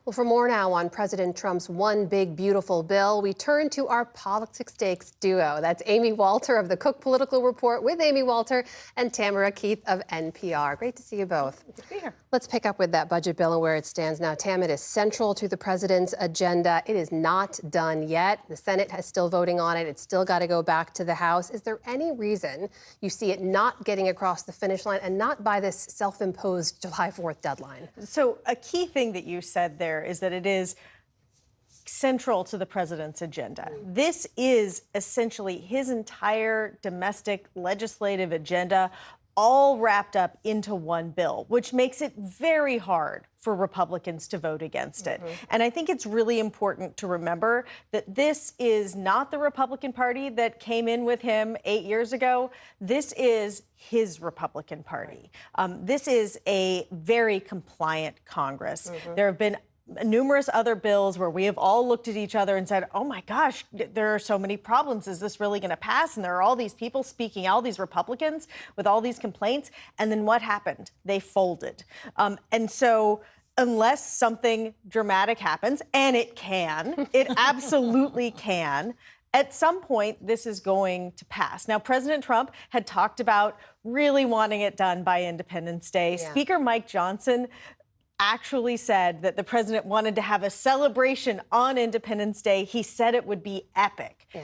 Well, for more now on President Trump's one big, beautiful bill, we turn to our Politics Stakes duo. That's Amy Walter of the Cook Political Report with Amy Walter and Tamara Keith of NPR. Great to see you both. Good to be here. Let's pick up with that budget bill and where it stands now. Tam, it is central to the president's agenda. It is not done yet. The Senate is still voting on it. It's still got to go back to the House. Is there any reason you see it not getting across the finish line and not by this self-imposed July 4th deadline? So a key thing that you said there is that it is central to the president's agenda. This is essentially his entire domestic legislative agenda all wrapped up into one bill, which makes it very hard for Republicans to vote against it. And I think it's really important to remember that this is not the Republican Party that came in with him 8 years ago. This is his Republican Party. This is a very compliant Congress. There have been numerous other bills where we have all looked at each other and said, oh my gosh, there are so many problems. Is this really going to pass? And there are all these people speaking out, these Republicans with all these complaints. And then what happened? They folded. And so unless something dramatic happens, and it can, it absolutely can, at some point, this is going to pass. Now, President Trump had talked about really wanting it done by Independence Day. Yeah. Speaker Mike Johnson actually said that the president wanted to have a celebration on Independence Day. He said it would be epic. Yeah.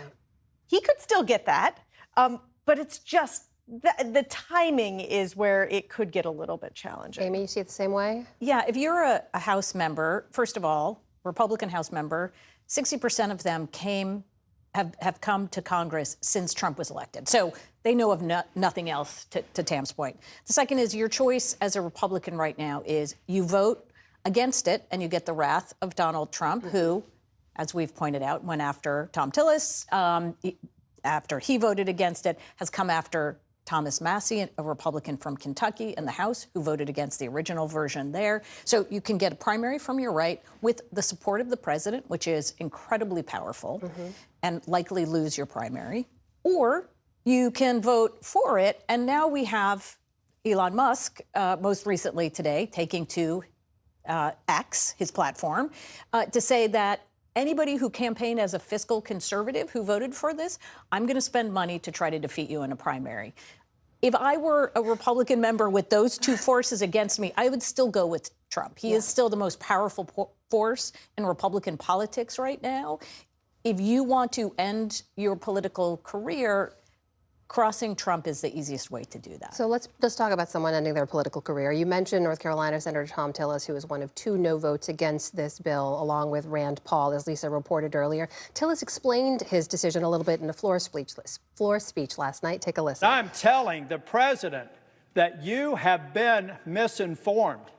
He could still get that, but it's just the timing is where it could get a little bit challenging. Amy, you see it the same way? Yeah, if you're a House member, first of all, Republican House member, 60% of them have come to Congress since Trump was elected. So they know of nothing else, to Tam's point. The second is your choice as a Republican right now is you vote against it and you get the wrath of Donald Trump, who, as we've pointed out, went after Thom Tillis. After he voted against it, has come after Thomas Massie, a Republican from Kentucky in the House, who voted against the original version there. So you can get a primary from your right with the support of the president, which is incredibly powerful, and likely lose your primary. Or you can vote for it, and now we have Elon Musk, most recently today, taking to X, his platform, to say that anybody who campaigned as a fiscal conservative who voted for this, I'm going to spend money to try to defeat you in a primary. If I were a Republican member with those two forces against me, I would still go with Trump. He is still the most powerful force in Republican politics right now. If you want to end your political career, crossing Trump is the easiest way to do that. So let's talk about someone ending their political career. You mentioned North Carolina Senator Thom Tillis, who was one of 2 no votes against this bill, along with Rand Paul, as Lisa reported earlier. Tillis explained his decision a little bit in a floor speech last night. Take a listen. I'm telling the president that you have been misinformed.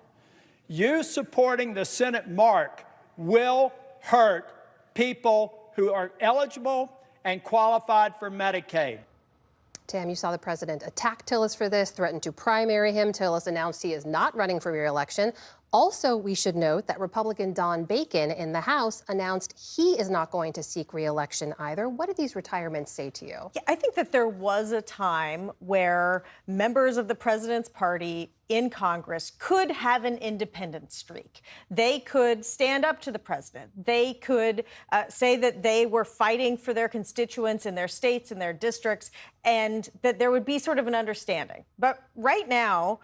You supporting the Senate mark will hurt people who are eligible and qualified for Medicaid. Tam, you saw the president attack Tillis for this, threatened to primary him. Tillis announced he is not running for re-election. Also, we should note that Republican Don Bacon in the House announced he is not going to seek re-election either. What did these retirements say to you? Yeah, I think that there was a time where members of the president's party in Congress could have an independent streak. They could stand up to the president. They could say that they were fighting for their constituents in their states and their districts, and that there would be sort of an understanding. But right now,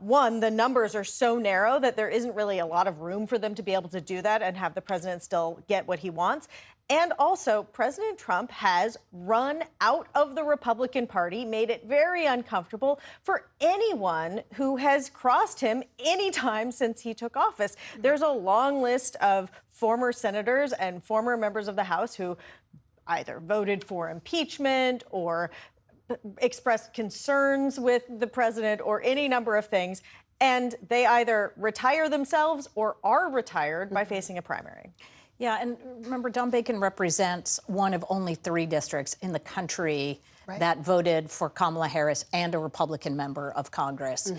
one, the numbers are so narrow that there isn't really a lot of room for them to be able to do that and have the president still get what he wants. And also, President Trump has run out of the Republican Party, made it very uncomfortable for anyone who has crossed him anytime since he took office. There's a long list of former senators and former members of the House who either voted for impeachment or expressed concerns with the president or any number of things. And they either retire themselves or are retired by facing a primary. Yeah, and remember, Don Bacon represents one of only 3 districts in the country that voted for Kamala Harris and a Republican member of Congress,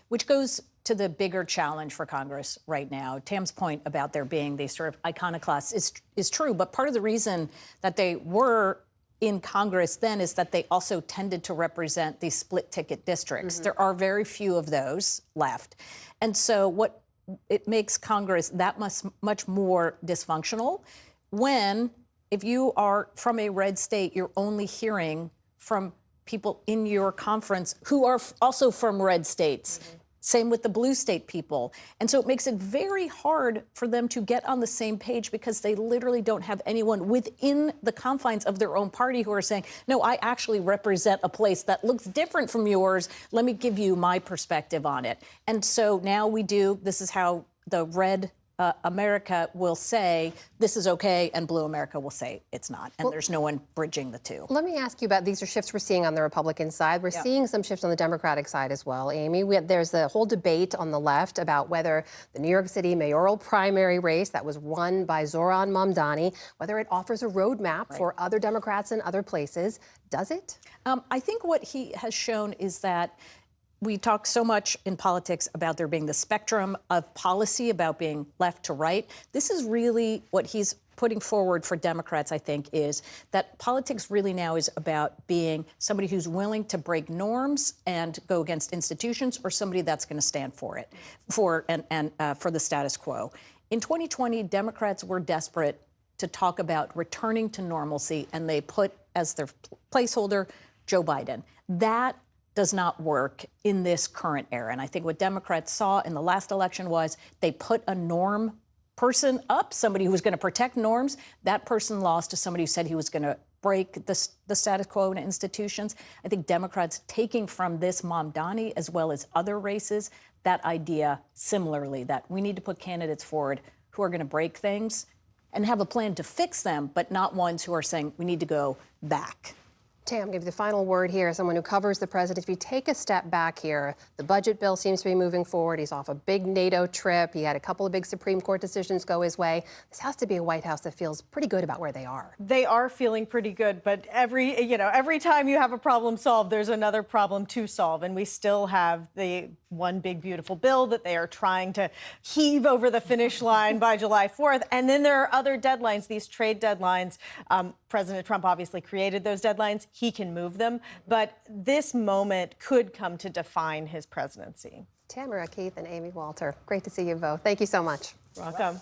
which goes to the bigger challenge for Congress right now. Tam's point about there being these sort of iconoclasts is true, but part of the reason that they were in Congress then is that they also tended to represent these split ticket districts. There are very few of those left. And so what it makes Congress that much more dysfunctional when, if you are from a red state, you're only hearing from people in your conference who are also from red states. Same with the blue state people. And so it makes it very hard for them to get on the same page because they literally don't have anyone within the confines of their own party who are saying, no, I actually represent a place that looks different from yours. Let me give you my perspective on it. And so now we do, this is how the red America will say this is okay, and blue America will say it's not. And there's no one bridging the two. Let me ask you about these are shifts we're seeing on the Republican side. We're seeing some shifts on the Democratic side as well, Amy. There's the whole debate on the left about whether the New York City mayoral primary race that was won by Zohran Mamdani, whether it offers a roadmap for other Democrats in other places. Does it? I think what he has shown is that we talk so much in politics about there being the spectrum of policy, about being left to right. This is really what he's putting forward for Democrats, I think, is that politics really now is about being somebody who's willing to break norms and go against institutions, or somebody that's going to stand for it, for the status quo. In 2020, Democrats were desperate to talk about returning to normalcy, and they put as their placeholder Joe Biden. That does not work in this current era. And I think what Democrats saw in the last election was they put a norm person up, somebody who was going to protect norms. That person lost to somebody who said he was going to break the status quo in institutions. I think Democrats taking from this Mamdani as well as other races, that idea similarly, that we need to put candidates forward who are going to break things and have a plan to fix them, but not ones who are saying we need to go back. Tam, give you the final word here. Someone who covers the president. If you take a step back here, the budget bill seems to be moving forward. He's off a big NATO trip. He had a couple of big Supreme Court decisions go his way. This has to be a White House that feels pretty good about where they are. They are feeling pretty good, but every time you have a problem solved, there's another problem to solve, and we still have the one big beautiful bill that they are trying to heave over the finish line by July 4th. And then there are other deadlines, these trade deadlines. President Trump obviously created those deadlines. He can move them, but this moment could come to define his presidency. Tamara Keith and Amy Walter, great to see you both. Thank you so much. Welcome.